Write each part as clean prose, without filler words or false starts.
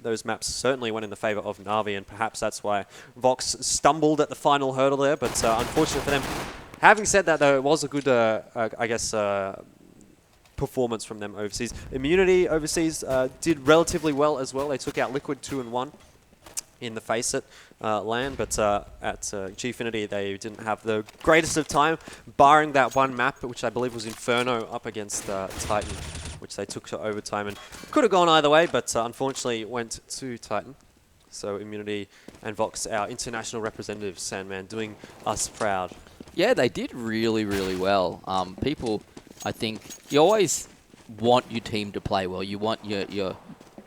those maps certainly went in the favor of Na'Vi, and perhaps that's why Vox stumbled at the final hurdle there, but unfortunate for them. Having said that, though, it was a good, I guess, performance from them overseas. Immunity overseas did relatively well as well. They took out Liquid 2-1 in the Faceit LAN, but at Gfinity they didn't have the greatest of time, barring that one map, which I believe was Inferno up against Titan, which they took to overtime and could have gone either way, but unfortunately went to Titan. So Immunity and Vox, our international representatives, Sandman, doing us proud. Yeah, they did really, really well. People, I think, you always want your team to play well. You want your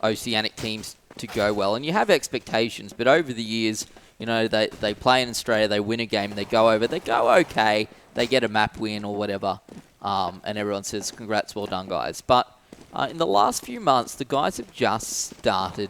Oceanic teams to go well, and you have expectations, but over the years, you know, they play in Australia, they win a game, and they go over, they go okay, they get a map win or whatever, and everyone says, congrats, well done, guys. But in the last few months, the guys have just started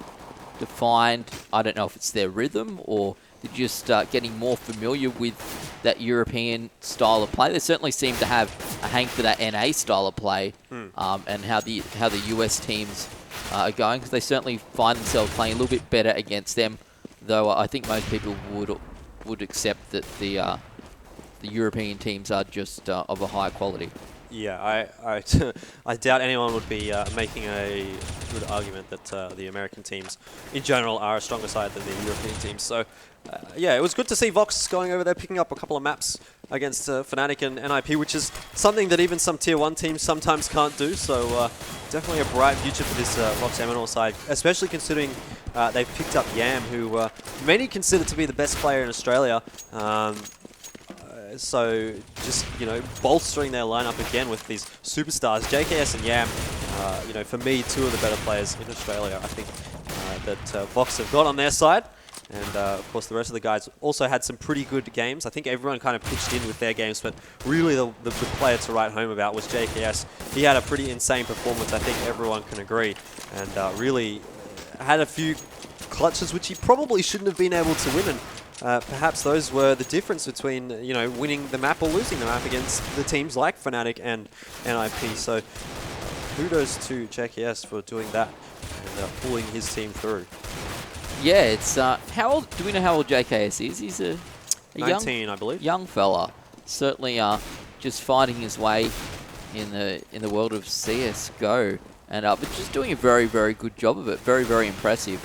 to find, I don't know if it's their rhythm or they're just getting more familiar with that European style of play. They certainly seem to have a hang for that NA style of play, and how the US teams are going, because they certainly find themselves playing a little bit better against them, though I think most people would accept that the European teams are just of a higher quality. Yeah, I doubt anyone would be making a good argument that the American teams in general are a stronger side than the European teams. So yeah, it was good to see Vox going over there, picking up a couple of maps against Fnatic and NIP, which is something that even some Tier 1 teams sometimes can't do. So definitely a bright future for this Vox Eminor side, especially considering they've picked up Yam, who many consider to be the best player in Australia. So just, you know, bolstering their lineup again with these superstars. JKS and Yam, you know, for me, two of the better players in Australia, I think, that Vox have got on their side. And, of course, the rest of the guys also had some pretty good games. I think everyone kind of pitched in with their games, but really the player to write home about was JKS. He had a pretty insane performance, I think everyone can agree, and really had a few clutches which he probably shouldn't have been able to win, and perhaps those were the difference between, you know, winning the map or losing the map against the teams like Fnatic and NIP. So kudos to JKS for doing that and pulling his team through. Yeah, it's how old? Do we know how old JKS is? He's a 19, young, I believe. Young fella, certainly just finding his way in the world of CS:GO, and but just doing a very, very good job of it. Very, very impressive.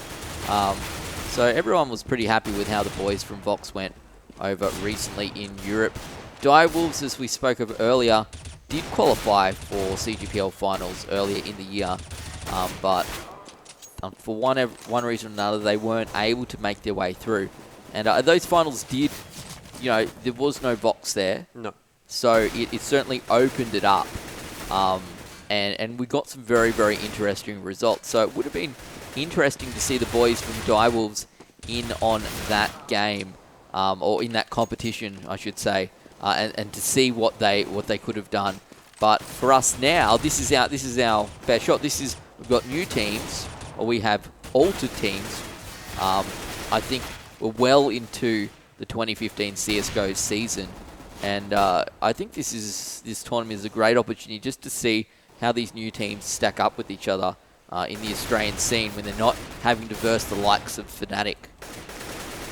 So everyone was pretty happy with how the boys from Vox went over recently in Europe. Direwolves, as we spoke of earlier, did qualify for CGPL finals earlier in the year, but for one reason or another, they weren't able to make their way through. And those finals did, you know, there was no Vox there. No. So it certainly opened it up. And we got some very, very interesting results. So it would have been interesting to see the boys from Direwolves in on that game, or in that competition, I should say, and to see what they could have done. But for us now, this is our best shot. We've got new teams, or we have altered teams. I think we're well into the 2015 CS:GO season, and I think this tournament is a great opportunity just to see how these new teams stack up with each other in the Australian scene when they're not having to verse the likes of Fnatic.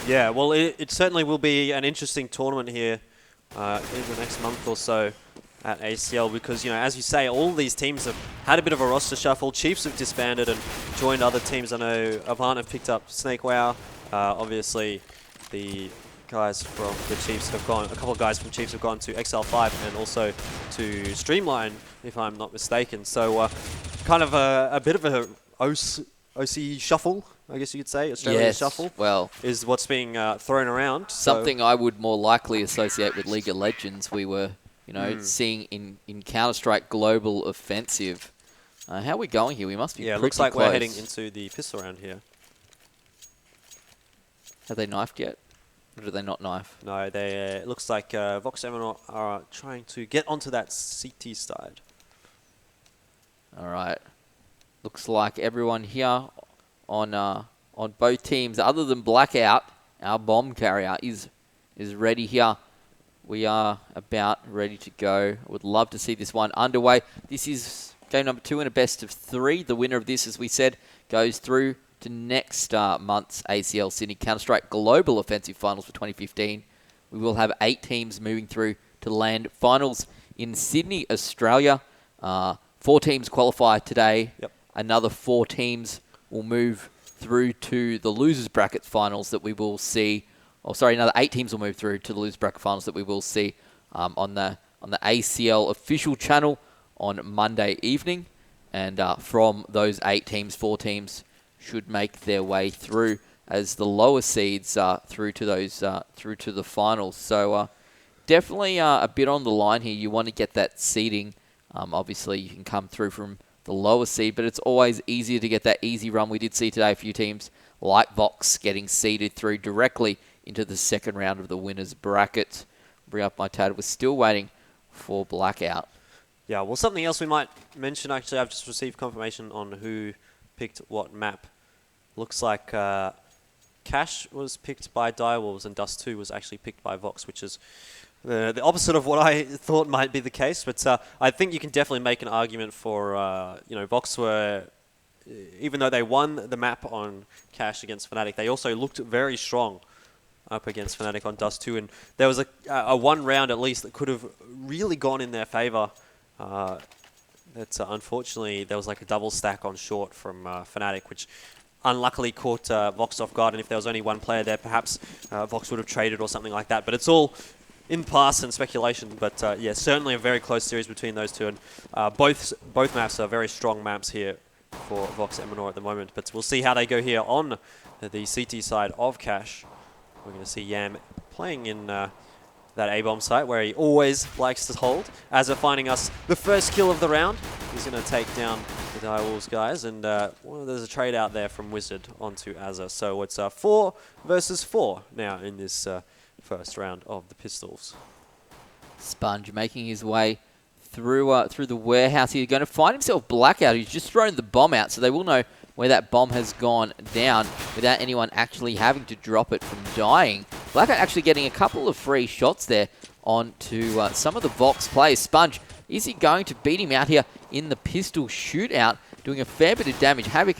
Yeah, well, it certainly will be an interesting tournament here in the next month or so at ACL, because, you know, as you say, all these teams have had a bit of a roster shuffle. Chiefs have disbanded and joined other teams. I know Avant have picked up Snake Wow. Obviously, the guys from the Chiefs have gone, a couple of guys from Chiefs have gone to XL5 and also to Streamline, if I'm not mistaken. So kind of a bit of a OC shuffle, I guess you could say. Australian shuffle, well, is what's being thrown around. Something I would more likely associate with League of Legends. We were, you know, seeing in Counter-Strike Global Offensive. How are we going here? We must be pretty close. Yeah, looks like we're heading into the pistol round here. Have they knifed yet? Or do they not knife? No, it looks like Vox Eminor are trying to get onto that CT side. All right. Looks like everyone here on both teams, other than Blackout, our bomb carrier, is ready here. We are about ready to go. Would love to see this one underway. This is game number 2 in a best of 3. The winner of this, as we said, goes through to next month's ACL Sydney Counter-Strike Global Offensive Finals for 2015. We will have 8 teams moving through to land finals in Sydney, Australia. 4 teams qualify today. Yep. Another 4 teams will move through to the losers bracket finals that we will see. Another 8 teams will move through to the losers bracket finals that we will see on the ACL official channel on Monday evening. And from those 8 teams, 4 teams should make their way through as the lower seeds through to the finals. So definitely a bit on the line here. You want to get that seeding. Obviously, you can come through from the lower seed, but it's always easier to get that easy run. We did see today a few teams like Vox getting seeded through directly into the second round of the winners bracket. Bring up my tab. We're still waiting for Blackout. Yeah, well, something else we might mention, actually, I've just received confirmation on who picked what map. Looks like Cash was picked by Direwolves and Dust 2 was actually picked by Vox, which is the opposite of what I thought might be the case. But I think you can definitely make an argument for, Vox were, even though they won the map on Cash against Fnatic, they also looked very strong up against Fnatic on Dust 2. And there was a one round at least that could have really gone in their favor. Unfortunately, there was like a double stack on short from Fnatic, which unluckily caught Vox off guard. And if there was only one player there, perhaps Vox would have traded or something like that. But it's all in past and speculation. But yeah, certainly a very close series between those two. And both maps are very strong maps here for Vox Eminor at the moment. But we'll see how they go here on the CT side of Cash. We're going to see Yam playing in that A-bomb site where he always likes to hold. Azza finding us the first kill of the round. He's going to take down the Direwolves guys. And there's a trade out there from Wizard onto Azza. So it's 4 versus 4 now in this first round of the Pistols. Sponge making his way through the warehouse. He's going to find himself Blackout. He's just thrown the bomb out, so they will know where that bomb has gone down without anyone actually having to drop it from dying. Blackout actually getting a couple of free shots there onto some of the Vox players. Sponge, is he going to beat him out here in the pistol shootout? Doing a fair bit of damage. Havoc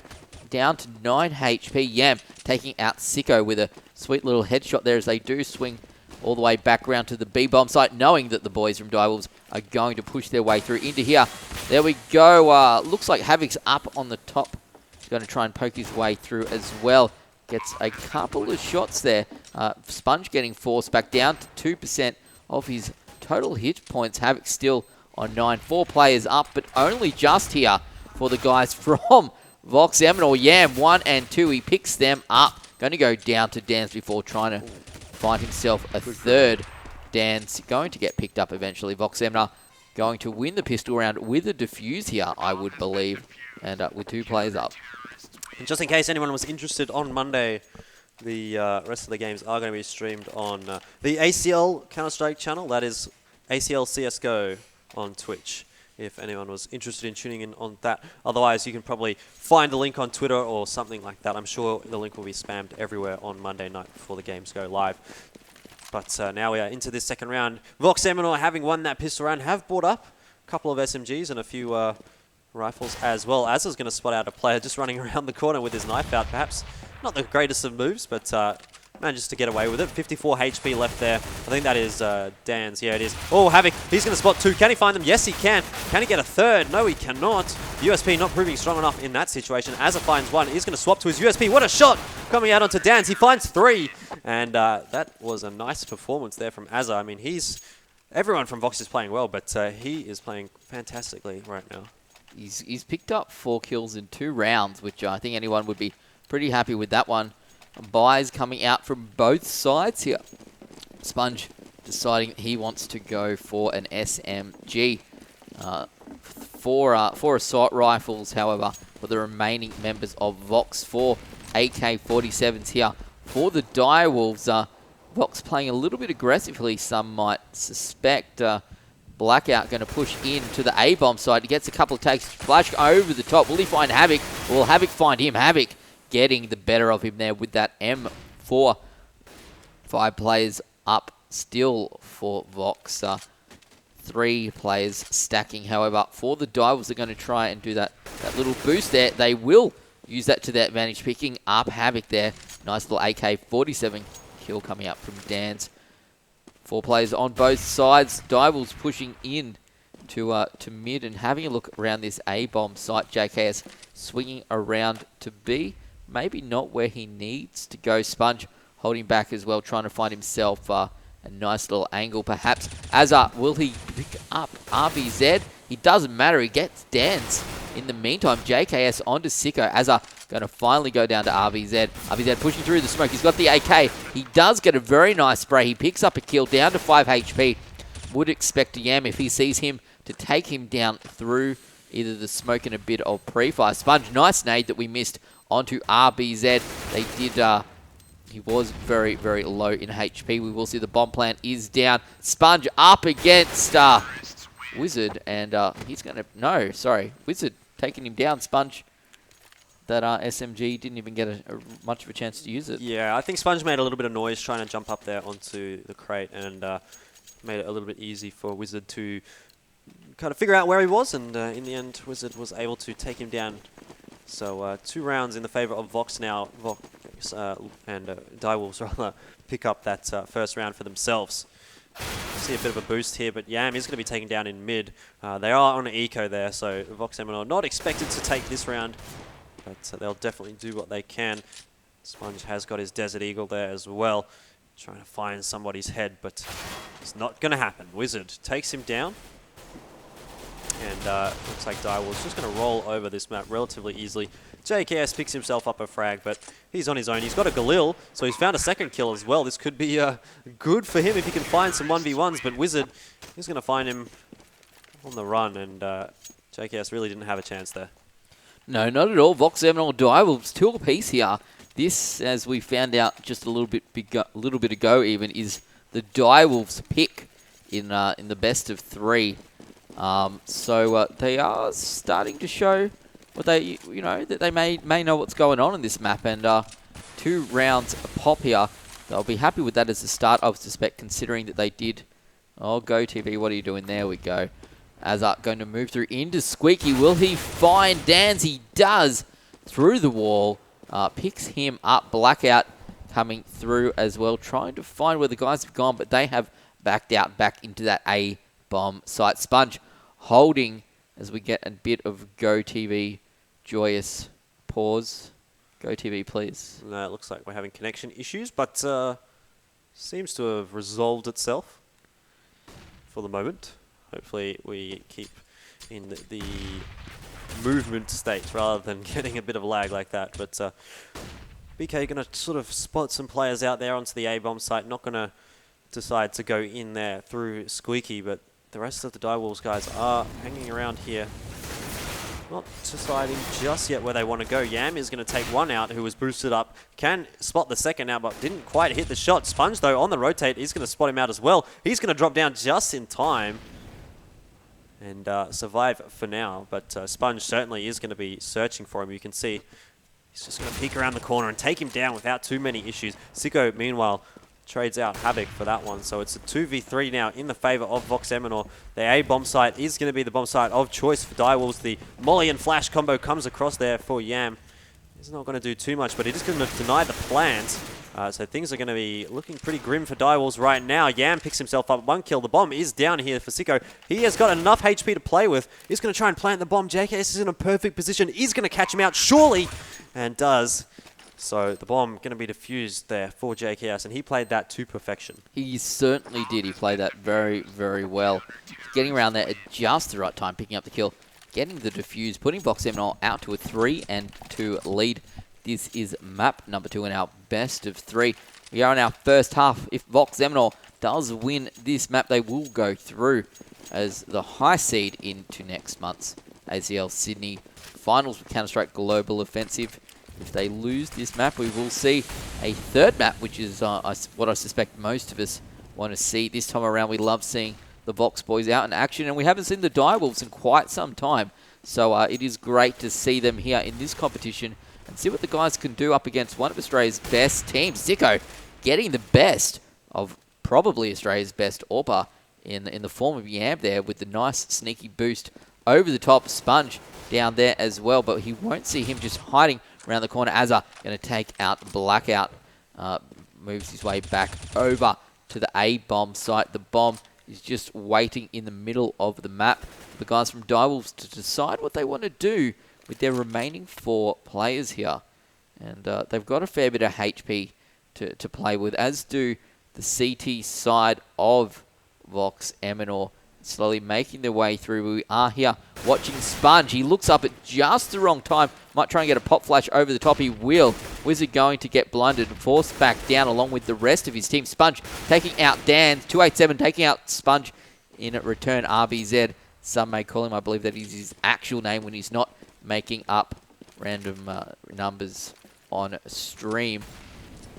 down to 9 HP. Yam taking out Sicko with a sweet little headshot there as they do swing all the way back round to the B-bomb site, knowing that the boys from Direwolves are going to push their way through into here. There we go. Looks like Havoc's up on the top. He's going to try and poke his way through as well. Gets a couple of shots there. Sponge getting forced back down to 2% of his total hit points. Havoc still on 9. 4 players up, but only just here for the guys from Vox Eminor. Yam 1 and 2. He picks them up. Going to go down to Dan's before trying to find himself a third. Dan's going to get picked up eventually. Vox Eminor going to win the pistol round with a defuse here, I would believe. And with 2 players up. And just in case anyone was interested, on Monday, the rest of the games are going to be streamed on the ACL Counter-Strike channel. That is ACL CSGO on Twitch, if anyone was interested in tuning in on that. Otherwise, you can probably find the link on Twitter or something like that. I'm sure the link will be spammed everywhere on Monday night before the games go live. But now we are into this second round. Vox Eminor, having won that pistol round, have brought up a couple of SMGs and a few rifles as well. Azza's going to spot out a player just running around the corner with his knife out. Perhaps not the greatest of moves, but manages to get away with it. 54 HP left there. I think that is Dan's. Yeah, it is. Oh, Havoc. He's going to spot 2. Can he find them? Yes, he can. Can he get a third? No, he cannot. USP not proving strong enough in that situation. Azza finds 1. He's going to swap to his USP. What a shot coming out onto Dan's. He finds 3. And that was a nice performance there from Azza. I mean, everyone from Vox is playing well, but he is playing fantastically right now. He's picked up 4 kills in 2 rounds, which I think anyone would be pretty happy with that one. Buys coming out from both sides here. Sponge deciding he wants to go for an SMG. 4 assault rifles, however, for the remaining members of Vox. 4 AK-47s here for the Direwolves. Vox playing a little bit aggressively, some might suspect. Blackout going to push into the A-bomb side. He gets a couple of takes. Flash over the top. Will he find Havoc? Will Havoc find him? Havoc getting the better of him there with that M4. 5 players up still for Vox. 3 players stacking. However, for the Direwolves, they're going to try and do that little boost there. They will use that to their advantage, picking up Havoc there. Nice little AK-47 kill coming up from Dan's. 4 players on both sides. Dival's pushing in to mid and having a look around this A-bomb site. JKS swinging around to B. Maybe not where he needs to go. Sponge holding back as well, trying to find himself a nice little angle perhaps. Azar, will he pick up RBZ? He doesn't matter. He gets Dan's. In the meantime, JKS onto Sicko. Azar going to finally go down to RBZ. RBZ pushing through the smoke. He's got the AK. He does get a very nice spray. He picks up a kill down to 5 HP. Would expect Yam, if he sees him, to take him down through either the smoke and a bit of pre-fire. Sponge, nice nade that we missed onto RBZ. They did... He was very, very low in HP. We will see the bomb plant is down. Sponge up against Wizard, and he's going to... No, sorry. Wizard taking him down. Sponge, that SMG didn't even get much of a chance to use it. Yeah, I think Sponge made a little bit of noise trying to jump up there onto the crate, and made it a little bit easy for Wizard to kind of figure out where he was, and in the end, Wizard was able to take him down. So 2 rounds in the favor of Vox now. Vox and Direwolves rather pick up that first round for themselves. See a bit of a boost here, but Yam is going to be taken down in mid. They are on an eco there, so Vox Eminor not expected to take this round, but they'll definitely do what they can. Sponge has got his Desert Eagle there as well, trying to find somebody's head, but it's not going to happen. Wizard takes him down. And looks like Direwolf's just going to roll over this map relatively easily. JKS picks himself up a frag, but he's on his own. He's got a Galil, so he's found a second kill as well. This could be good for him if he can find some 1v1s, but Wizard is going to find him on the run, and JKS really didn't have a chance there. No, not at all. Vox Eminor Direwolves 2 apiece here. This, as we found out just a little bit ago even, is the Direwolves pick in the best of 3. So they are starting to show what they, that they may know what's going on in this map. And 2 rounds a pop here. They'll be happy with that as a start, I would suspect, considering that they did. Oh, Go TV, what are you doing? There we go. Azar going to move through into Squeaky. Will he find Dan's? He does. Through the wall. Picks him up. Blackout coming through as well. Trying to find where the guys have gone, but they have backed out back into that A-bomb site. Sponge holding as we get a bit of Go TV joyous pause. Go TV, please. No, it looks like we're having connection issues, but seems to have resolved itself for the moment. Hopefully we keep in the movement state rather than getting a bit of lag like that. But BK going to sort of spot some players out there onto the A-bomb site. Not going to decide to go in there through Squeaky, but the rest of the Direwolves guys are hanging around here. Not deciding just yet where they want to go. Yam is going to take one out who was boosted up. Can spot the second out, but didn't quite hit the shot. Sponge, though, on the rotate, is going to spot him out as well. He's going to drop down just in time and survive for now. But Sponge certainly is going to be searching for him. You can see he's just going to peek around the corner and take him down without too many issues. Sicko, meanwhile, trades out Havoc for that one. So it's a 2v3 now in the favor of Vox Eminor. The A-bomb site is going to be the bomb site of choice for Direwolves. The Molly and Flash combo comes across there for Yam. He's not going to do too much, but it is going to deny the plant. So things are going to be looking pretty grim for Direwolves right now. Yam picks himself up. 1 kill. The bomb is down here for Sicko. He has got enough HP to play with. He's going to try and plant the bomb. JKS is in a perfect position. He's going to catch him out, surely, and does. So the bomb going to be defused there for JKS, and he played that to perfection. He certainly did. He played that very, very well. Getting around there at just the right time, picking up the kill, getting the defuse, putting Vox Eminor out to a 3-2 lead. This is map number 2 in our best of 3. We are in our first half. If Vox Eminor does win this map, they will go through as the high seed into next month's ACL Sydney finals with Counter-Strike Global Offensive. If they lose this map, we will see a third map, which is what I suspect most of us want to see. This time around, we love seeing the Vox boys out in action, and we haven't seen the Direwolves in quite some time. So it is great to see them here in this competition and see what the guys can do up against one of Australia's best teams. Sicko getting the best of probably Australia's best AWPer in the form of Yam there with the nice sneaky boost over the top. Sponge down there as well, but he won't see him just hiding around the corner. Azza going to take out Blackout. Moves his way back over to the A-bomb site. The bomb is just waiting in the middle of the map for the guys from Direwolves to decide what they want to do with their remaining 4 players here. And they've got a fair bit of HP to play with, as do the CT side of Vox Eminor, slowly making their way through. We are here watching Sponge. He looks up at just the wrong time. Might try and get a pop flash over the top. He will. Wizard going to get blundered and forced back down along with the rest of his team. Sponge taking out Dan. 287 taking out Sponge in return. RBZ. Some may call him. I believe that is his actual name when he's not making up random numbers on stream.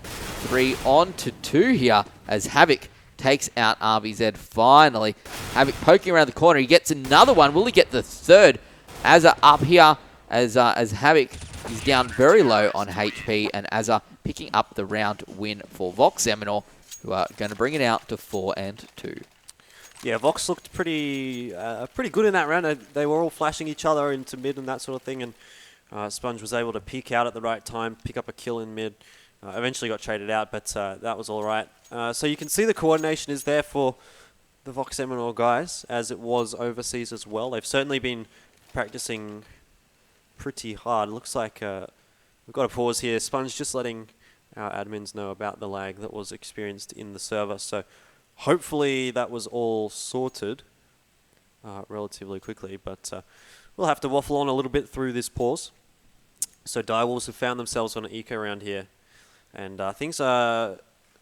3 on to 2 here as Havoc takes out RBZ finally. Havoc poking around the corner. He gets another one. Will he get the third? Azza up here as Havoc is down very low on HP, and Azza picking up the round win for Vox Eminor, who are going to bring it out to 4 and 2. Yeah, Vox looked pretty good in that round. They were all flashing each other into mid and that sort of thing, and Sponge was able to peek out at the right time, pick up a kill in mid. Eventually got traded out, but that was all right. So you can see the coordination is there for the Vox Eminor guys, as it was overseas as well. They've certainly been practicing pretty hard. Looks like we've got a pause here. Sponge just letting our admins know about the lag that was experienced in the server. So hopefully that was all sorted relatively quickly, but we'll have to waffle on a little bit through this pause. So Direwolves have found themselves on an eco round here, and things are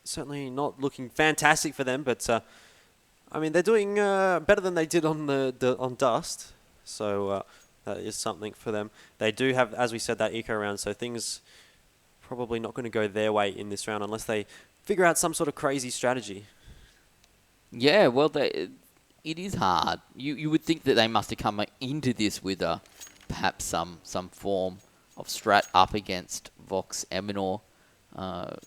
certainly not looking fantastic for them, but I mean, they're doing better than they did on on Dust, so that is something for them. They do have, as we said, that eco round, so things probably not going to go their way in this round unless they figure out some sort of crazy strategy. Yeah, well, it is hard. You would think that they must have come into this with perhaps some form of strat up against Vox Eminor,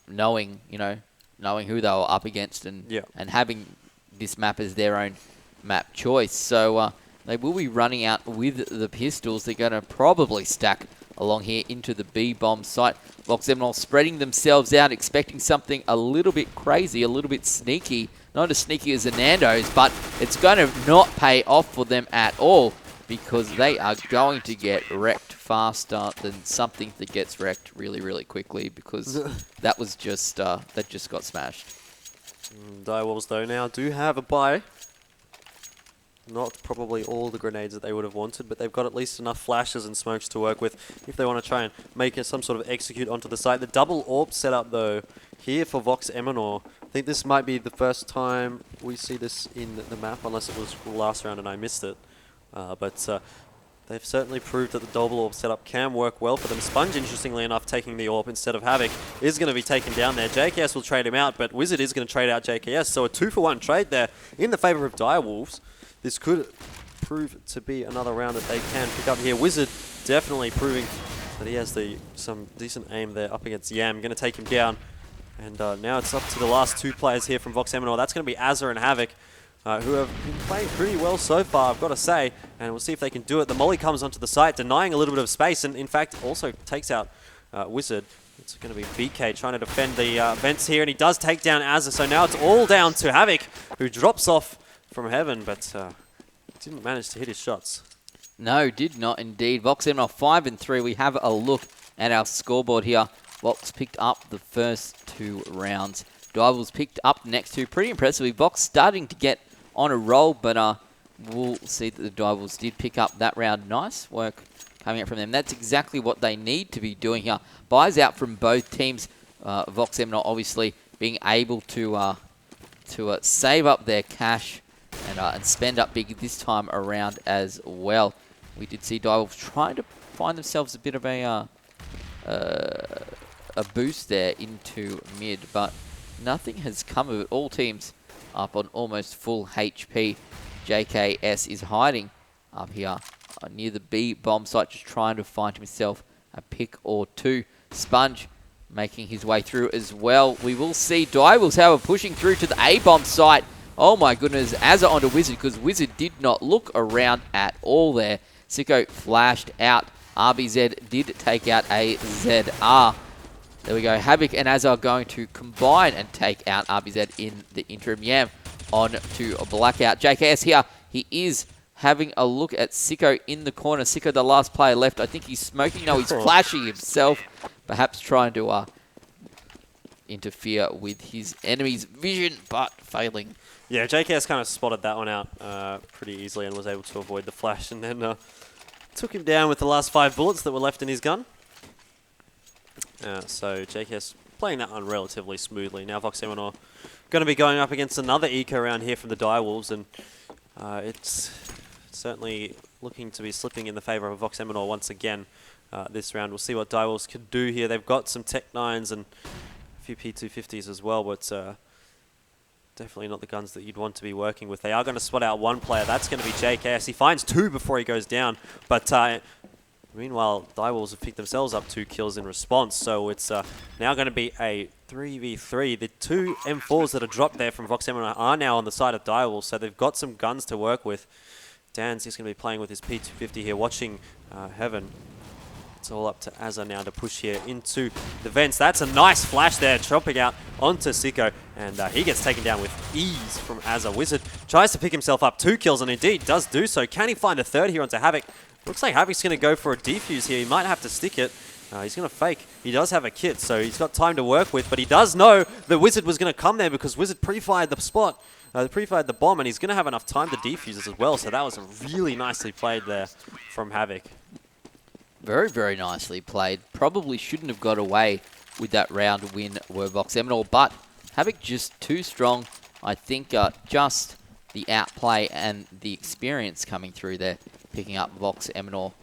knowing who they were up against and having this map as their own map choice. So they will be running out with the pistols. They're going to probably stack along here into the B-bomb site. Vox Eminor spreading themselves out, expecting something a little bit crazy, a little bit sneaky. Not as sneaky as the Nando's, but it's going to not pay off for them at all, because they are going to get wrecked faster than something that gets wrecked really, really quickly, because that just got smashed. Direwolves, though, now do have a buy. Not probably all the grenades that they would have wanted, but they've got at least enough flashes and smokes to work with if they want to try and make some sort of execute onto the site. The double orb setup, though, here for Vox Eminor. I think this might be the first time we see this in the map, unless it was last round and I missed it. But they've certainly proved that the double orb setup can work well for them. Sponge, interestingly enough, taking the orb instead of Havoc, is going to be taken down there. JKS will trade him out, but Wizard is going to trade out JKS. So a 2-for-1 trade there in the favour of Direwolves. This could prove to be another round that they can pick up here. Wizard definitely proving that he has some decent aim there up against Yam. Going to take him down. And now it's up to the last 2 players here from Vox Eminor. That's going to be Azza and Havoc, who have been playing pretty well so far, I've got to say. And we'll see if they can do it. The molly comes onto the site, denying a little bit of space, and in fact also takes out Wizard. It's going to be BK trying to defend the vents here, and he does take down Azza. So now it's all down to Havoc, who drops off from heaven, but didn't manage to hit his shots. No, did not indeed. Vox Eminor 5 and 3. We have a look at our scoreboard here. Vox picked up the first 2 rounds. Direwolves picked up the next 2 pretty impressively. Vox starting to get on a roll, but we'll see that the Direwolves did pick up that round. Nice work coming out from them. That's exactly what they need to be doing here. Buys out from both teams. Vox Eminor obviously being able to save up their cash and spend up big this time around as well. We did see Direwolves trying to find themselves a bit of a boost there into mid, but nothing has come of it. All teams up on almost full HP. JKS is hiding up here near the B bomb site, just trying to find himself a pick or 2. Sponge making his way through as well. We will see Direwolves, however, pushing through to the A bomb site. Oh my goodness, Azza onto Wizard, because Wizard did not look around at all there. Sicko flashed out RBZ did take out AZR. There we go. Havoc and Az are going to combine and take out RBZ in the interim. Yam on to a Blackout. JKS here. He is having a look at Sicko in the corner. Sicko, the last player left. I think he's smoking. No, he's flashing himself. Perhaps trying to interfere with his enemy's vision, but failing. Yeah, JKS kind of spotted that one out pretty easily and was able to avoid the flash, and then took him down with the last 5 bullets that were left in his gun. So JKS playing that one relatively smoothly. Now Vox Eminor going to be going up against another eco round here from the Direwolves, and it's certainly looking to be slipping in the favour of Vox Eminor once again this round. We'll see what Direwolves can do here. They've got some Tech 9s and a few P250s as well, but definitely not the guns that you'd want to be working with. They are going to spot out one player. That's going to be JKS. He finds 2 before he goes down, but meanwhile, Direwolves have picked themselves up 2 kills in response, so it's now going to be a 3v3. The 2 M4s that are dropped there from Vox Eminor are now on the side of Direwolves, so they've got some guns to work with. Dan's just going to be playing with his P250 here, watching Heaven. It's all up to Azza now to push here into the vents. That's a nice flash there, chopping out onto Sicko, and he gets taken down with ease from Azza. Wizard tries to pick himself up 2 kills, and indeed does do so. Can he find a 3rd here onto Havoc? Looks like Havoc's going to go for a defuse here. He might have to stick it. He's going to fake. He does have a kit, so he's got time to work with, but he does know that Wizard was going to come there because Wizard pre-fired the spot, pre-fired the bomb, and he's going to have enough time to defuse it as well, so that was really nicely played there from Havoc. Very, very nicely played. Probably shouldn't have got away with that round win were Vox Eminor, but Havoc just too strong. I think just the outplay and the experience coming through there, picking up Vox Eminor,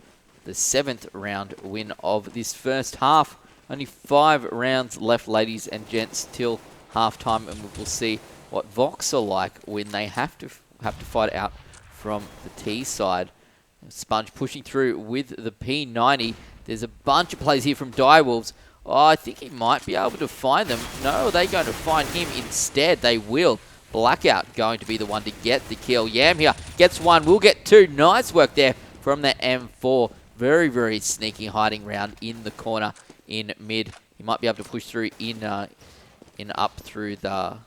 the 7th round win of this first half. Only 5 rounds left, ladies and gents, till halftime, and we'll see what Vox are like when they have to fight out from the T side. Sponge pushing through with the P90. There's a bunch of plays here from Direwolves. Oh, I think he might be able to find them. No, are they going to find him instead? They will. Blackout going to be the one to get the kill. Yam here gets 1, will get 2. Nice work there from the M4. Very, very sneaky hiding round in the corner in mid. He might be able to push through in up through the...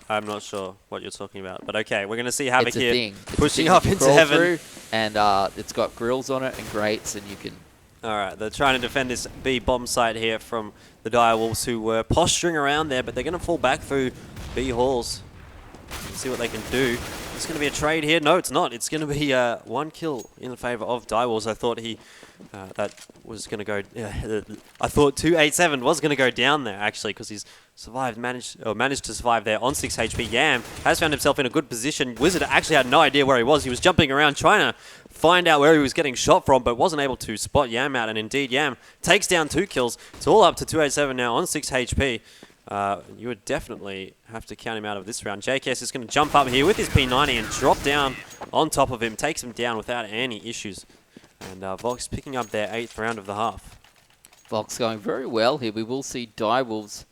I'm not sure what you're talking about, but okay, we're going to see Havoc here pushing up into Heaven. Through, and it's got grills on it and grates, and you can... Alright, they're trying to defend this B bomb site here from the Direwolves, who were posturing around there, but they're going to fall back through B halls. Let's see what they can do. It's going to be a trade here. No, it's not. It's going to be 1 kill in favour of Direwolves. I thought that was going to go... I thought 287 was going to go down there, actually, because he's managed to survive there on 6 HP. Yam has found himself in a good position. Wizard actually had no idea where he was. He was jumping around trying to find out where he was getting shot from, but wasn't able to spot Yam out. And indeed, Yam takes down 2 kills. It's all up to 287 now on 6 HP. You would definitely have to count him out of this round. JKS is going to jump up here with his P90 and drop down on top of him. Takes him down without any issues. And Vox picking up their 8th round of the half. Vox going very well here. We will see Direwolves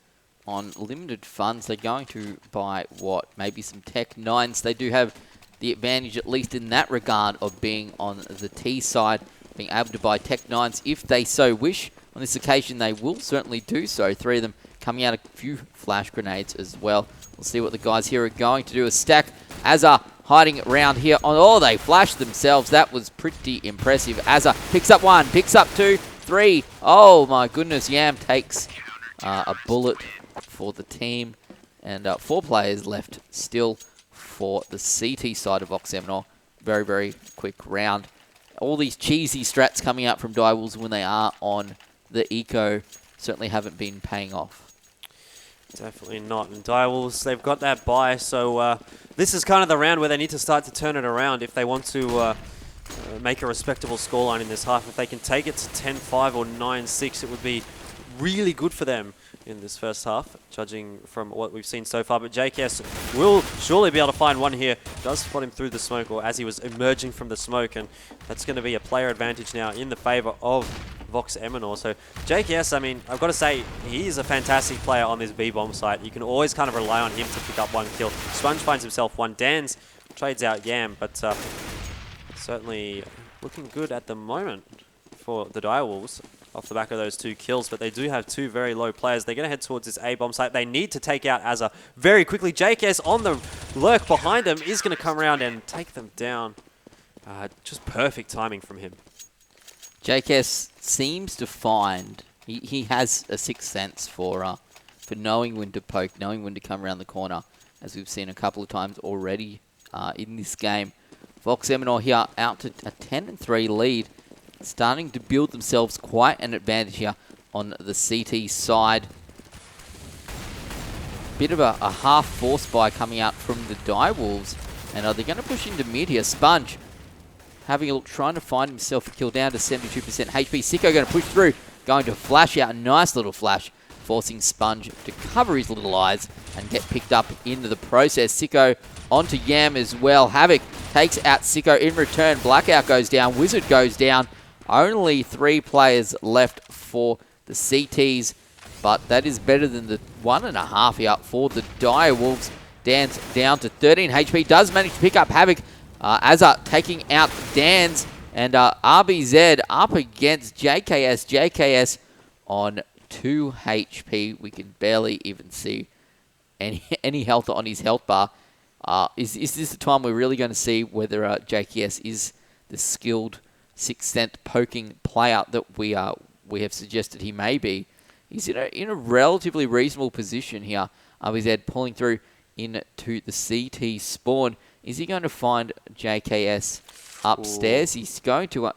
on limited funds. They're going to buy, what, maybe some Tech 9s. They do have the advantage, at least in that regard, of being on the T side, being able to buy Tech 9s if they so wish. On this occasion, they will certainly do so. 3 of them coming out a few flash grenades as well. We'll see what the guys here are going to do. A stack Azza hiding around here. Oh, they flashed themselves. That was pretty impressive. Azza picks up 1, picks up 2, 3. Oh my goodness, Yam takes a bullet for the team. And 4 players left still for the CT side of Vox Eminor. Very, very quick round. All these cheesy strats coming out from Direwolves when they are on the eco certainly haven't been paying off. Definitely not. And Direwolves, they've got that buy, so this is kind of the round where they need to start to turn it around if they want to make a respectable scoreline in this half. If they can take it to 10-5 or 9-6, it would be really good for them in this first half, judging from what we've seen so far. But JKS will surely be able to find one here. Does spot him through the smoke, or as he was emerging from the smoke, and that's going to be a player advantage now in the favour of Vox Eminor. So JKS, I mean, I've got to say, he is a fantastic player on this B-bomb site. You can always kind of rely on him to pick up 1 kill. Sponge finds himself 1. Dan's trades out Yam, but certainly looking good at the moment for the Direwolves off the back of those 2 kills, but they do have 2 very low players. They're going to head towards this A-bomb site. They need to take out Azza very quickly. JKS on the lurk behind them is going to come around and take them down. Just perfect timing from him. JKS seems to find he has a sixth sense for knowing when to poke, knowing when to come around the corner, as we've seen a couple of times already in this game. Vox Eminor here out to a 10-3 lead, starting to build themselves quite an advantage here on the CT side. Bit of a half force buy coming out from the Direwolves, and are they going to push into mid here? Sponge having a look, trying to find himself a kill, down to 72% HP. Sicko going to push through, going to flash out, a nice little flash, forcing Sponge to cover his little eyes and get picked up into the process. Sicko onto Yam as well. Havoc takes out Sicko in return. Blackout goes down, Wizard goes down. Only 3 players left for the CTs, but that is better than the 1.5 here for the Direwolves. Dan's down to 13 HP, does manage to pick up Havoc. Azza taking out Dan's, and RBZ up against JKS. JKS on 2 HP. We can barely even see any health on his health bar. Is this the time we're really going to see whether JKS is the skilled sixth sense poking player that we have suggested he may be? He's in a relatively reasonable position here. RBZ pulling through into the CT spawn. Is he going to find JKS upstairs? Ooh. He's going to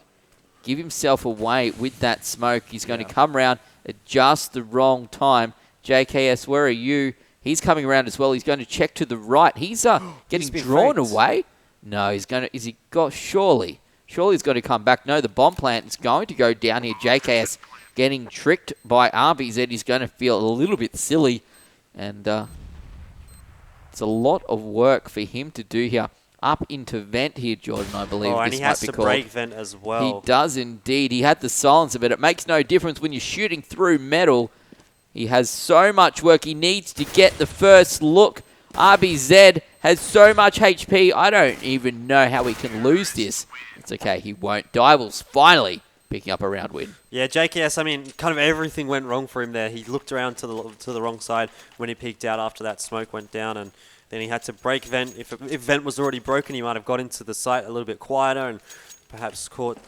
give himself away with that smoke. He's going to come around at just the wrong time. JKS, where are you? He's coming around as well. He's going to check to the right. He's getting drawn away. No, he's going to... Is he got... Surely he's going to come back. No, the bomb plant is going to go down here. JKS getting tricked by RBZ. He's going to feel a little bit silly. And it's a lot of work for him to do here. Up into vent here, Jordan, I believe. Oh, and he has to break vent as well. He does indeed. He had the silencer, but it makes no difference when you're shooting through metal. He has so much work. He needs to get the first look. RBZ has so much HP. I don't even know how he can lose this. It's okay. He won't. Direwolves finally picking up a round win. Yeah, JKS, I mean, kind of everything went wrong for him there. He looked around to the wrong side when he peeked out after that smoke went down, and then he had to break vent. If vent was already broken, he might have got into the site a little bit quieter and perhaps caught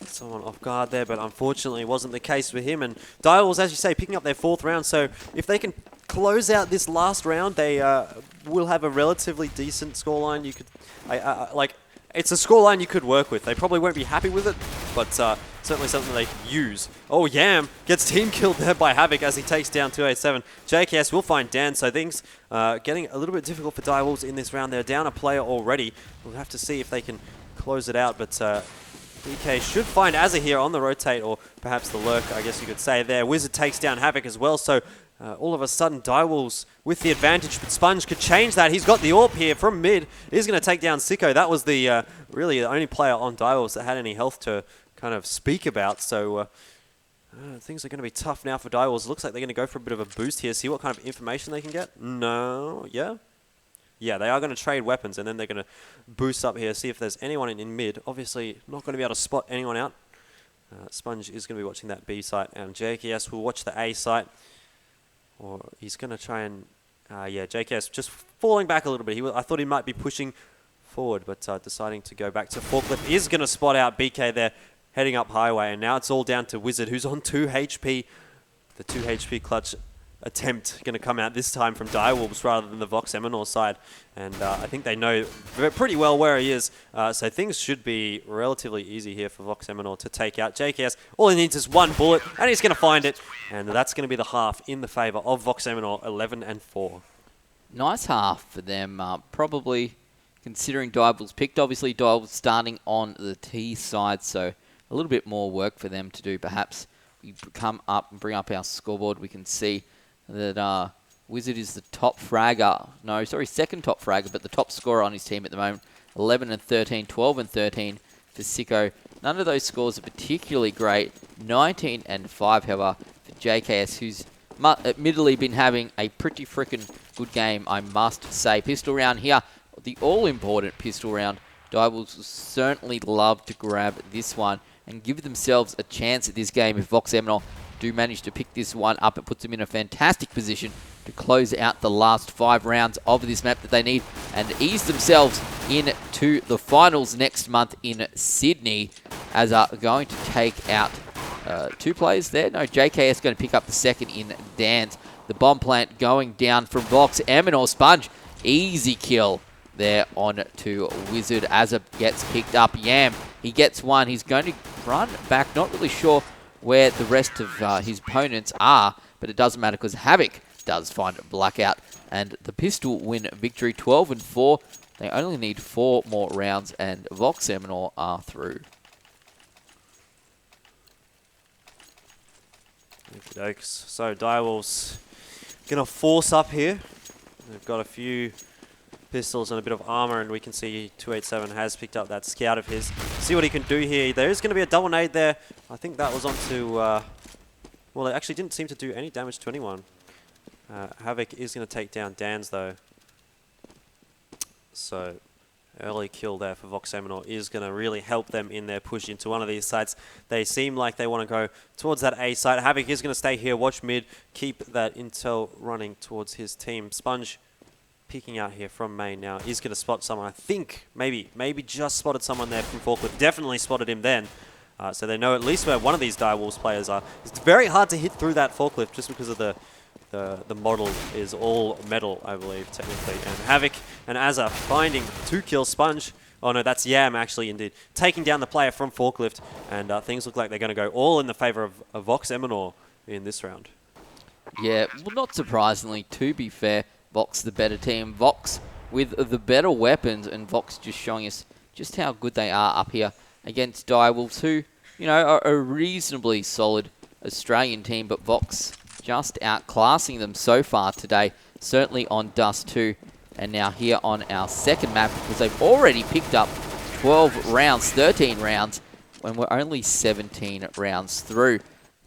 someone off guard there, but unfortunately it wasn't the case for him. And Direwolves, as you say, picking up their 4th round, so if they can close out this last round, they will have a relatively decent scoreline. You could, it's a scoreline you could work with. They probably won't be happy with it, but certainly something they could use. Oh, Yam gets team killed there by Havoc as he takes down 287. JKS will find Dan, so things getting a little bit difficult for Direwolves in this round. They're down a player already. We'll have to see if they can close it out, but BK should find Azza here on the rotate, or perhaps the lurk, I guess you could say there. Wizard takes down Havoc as well, so all of a sudden Direwolves with the advantage, but Sponge could change that. He's got the AWP here from mid. He's going to take down Sicko. That was the really the only player on Direwolves that had any health to kind of speak about, so things are going to be tough now for Direwolves. Looks like they're going to go for a bit of a boost here, see what kind of information they can get. No, yeah, they are going to trade weapons, and then they're going to boost up here, see if there's anyone in mid. Obviously, not going to be able to spot anyone out. Sponge is going to be watching that B site, and JKS will watch the A site. Or he's going to try and... yeah, JKS just falling back a little bit. I thought he might be pushing forward, but deciding to go back to forklift. Is going to spot out BK there, heading up highway, and now it's all down to Wizard, who's on 2 HP. The 2 HP clutch attempt going to come out this time from Direwolves rather than the Vox Eminor side, and I think they know pretty well where he is, so things should be relatively easy here for Vox Eminor to take out JKS. All he needs is 1 bullet, and he's going to find it, and that's going to be the half in the favour of Vox Eminor, 11-4. Nice half for them, probably considering Direwolves picked. Obviously, Direwolves starting on the T side, so a little bit more work for them to do. Perhaps we come up and bring up our scoreboard, we can see that Wizard is the top fragger. No, sorry, second top fragger, but the top scorer on his team at the moment. 11-13, 12-13 for Sicko. None of those scores are particularly great. 19-5, however, for JKS, who's admittedly been having a pretty frickin' good game, I must say. Pistol round here, the all-important pistol round Direwolves will certainly love to grab this one and give themselves a chance at this game if Vox Eminor do manage to pick this one up. It puts them in a fantastic position to close out the last 5 rounds of this map that they need and ease themselves into the finals next month in Sydney, as are going to take out 2 players there. No, JKS going to pick up the second in Dan's. The bomb plant going down from Vox Eminor. Sponge, easy kill there on to Wizard as it gets picked up. Yam, he gets one. He's going to run back. Not really sure where the rest of his opponents are, but it doesn't matter because Havoc does find Blackout. And the Pistol win victory 12-4. They only need 4 more rounds, and Vox Eminor are through. Okey-dokes. So Direwolves going to force up here. They've got a few pistols and a bit of armor, and we can see 287 has picked up that scout of his. See what he can do here. There is going to be a double nade there. I think that was onto... well, it actually didn't seem to do any damage to anyone. Havoc is going to take down Dan's, though. So, early kill there for Vox Eminor is going to really help them in their push into one of these sites. They seem like they want to go towards that A site. Havoc is going to stay here, watch mid, keep that intel running towards his team. Sponge peeking out here from main now. Is going to spot someone. I think maybe just spotted someone there from Forklift. Definitely spotted him then. So they know at least where one of these Direwolves players are. It's very hard to hit through that Forklift just because of the model is all metal, I believe, technically. And Havoc and Azza finding 2 kills. Sponge, oh no, that's Yam actually, indeed, taking down the player from Forklift. And things look like they're going to go all in the favor of Vox Eminor in this round. Yeah, well, not surprisingly, to be fair, Vox the better team. Vox with the better weapons, and Vox just showing us just how good they are up here against Direwolves, who, you know, are a reasonably solid Australian team, but Vox just outclassing them so far today, certainly on Dust 2, and now here on our second map, because they've already picked up 12 rounds, 13 rounds, when we're only 17 rounds through.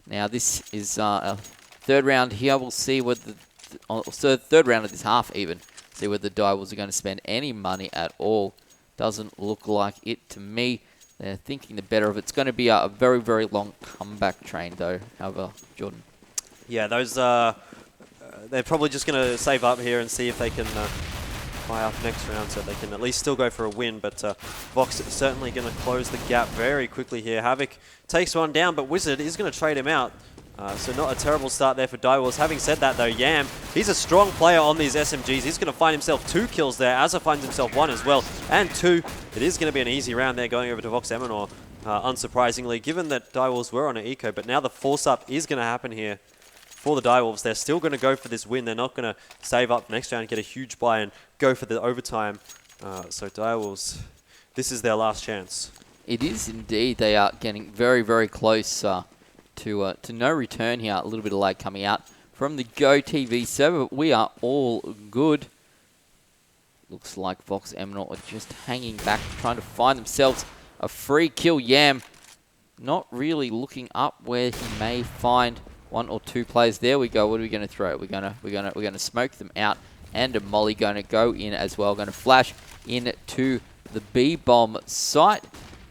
Now this is a third round here. We'll see what third round of this half even, see whether the Direwolves are going to spend any money at all. Doesn't look like it to me. They're thinking the better of it. It's going to be a very, very long comeback train, though. However, Jordan. Yeah, those they're probably just going to save up here and see if they can buy up next round so they can at least still go for a win. But Vox is certainly going to close the gap very quickly here. Havoc takes one down, but Wizard is going to trade him out. So not a terrible start there for Direwolves. Having said that, though, Yam, he's a strong player on these SMGs. He's going to find himself 2 kills there. Azza finds himself 1 as well. And 2. It is going to be an easy round there going over to Vox Eminor, unsurprisingly, given that Direwolves were on an eco. But now the force-up is going to happen here for the Direwolves. They're still going to go for this win. They're not going to save up next round, get a huge buy, and go for the overtime. So Direwolves, this is their last chance. It is indeed. They are getting very, very close to no return here. A little bit of lag coming out from the Go TV server. We are all good. Looks like Vox Eminor are just hanging back, trying to find themselves a free kill. Yam not really looking up where he may find 1 or 2 players. There we go. What are we going to throw? We're gonna smoke them out, and a molly going to go in as well. Going to flash into the B bomb site.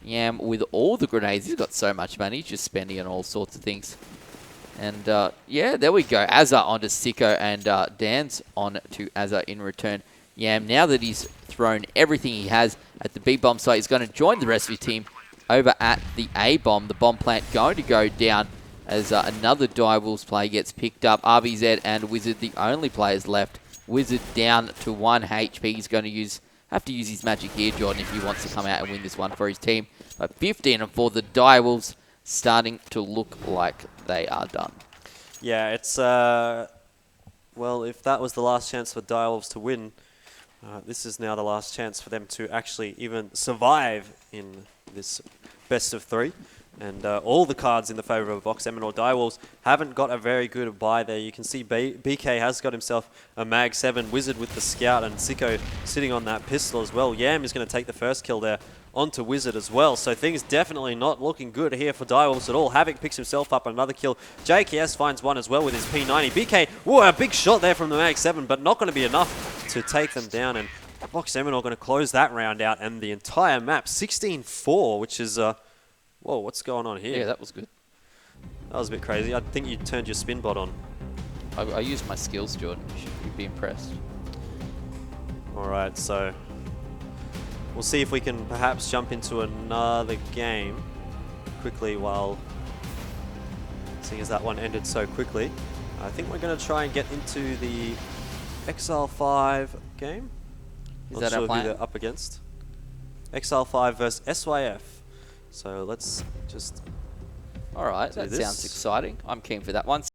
Yam with all the grenades. He's got so much money. He's just spending on all sorts of things. And yeah, there we go. Azza onto Sicko, and Dan's on to Azza in return. Yam, now that he's thrown everything he has at the B bomb site, he's going to join the rest of his team over at the A bomb. The bomb plant going to go down as another Direwolves player gets picked up. RBZ and Wizard, the only players left. Wizard down to 1 HP. He's going to have to use his magic here, Jordan, if he wants to come out and win this one for his team. But 15-4, the Direwolves starting to look like they are done. Yeah, it's, well, if that was the last chance for Direwolves to win, this is now the last chance for them to actually even survive in this best of 3. And all the cards in the favour of Vox Eminor. Direwolves haven't got a very good buy there. You can see BK has got himself a Mag 7, Wizard with the Scout, and Sicko sitting on that pistol as well. Yam is going to take the first kill there onto Wizard as well. So things definitely not looking good here for Direwolves at all. Havoc picks himself up another kill. JKS finds 1 as well with his P90. BK, whoa, a big shot there from the Mag 7, but not going to be enough to take them down. And Vox Eminor going to close that round out, and the entire map 16-4, which is whoa, what's going on here? Yeah, that was good. That was a bit crazy. I think you turned your spin bot on. I used my skills, Jordan. You'd be impressed. All right, so we'll see if we can perhaps jump into another game quickly while, seeing as that one ended so quickly. I think we're going to try and get into the Exile 5 game. Is Not that sure our who plan? they're up against. Exile 5 versus SYF. So let's just All right, do that this. sounds exciting. I'm keen for that one.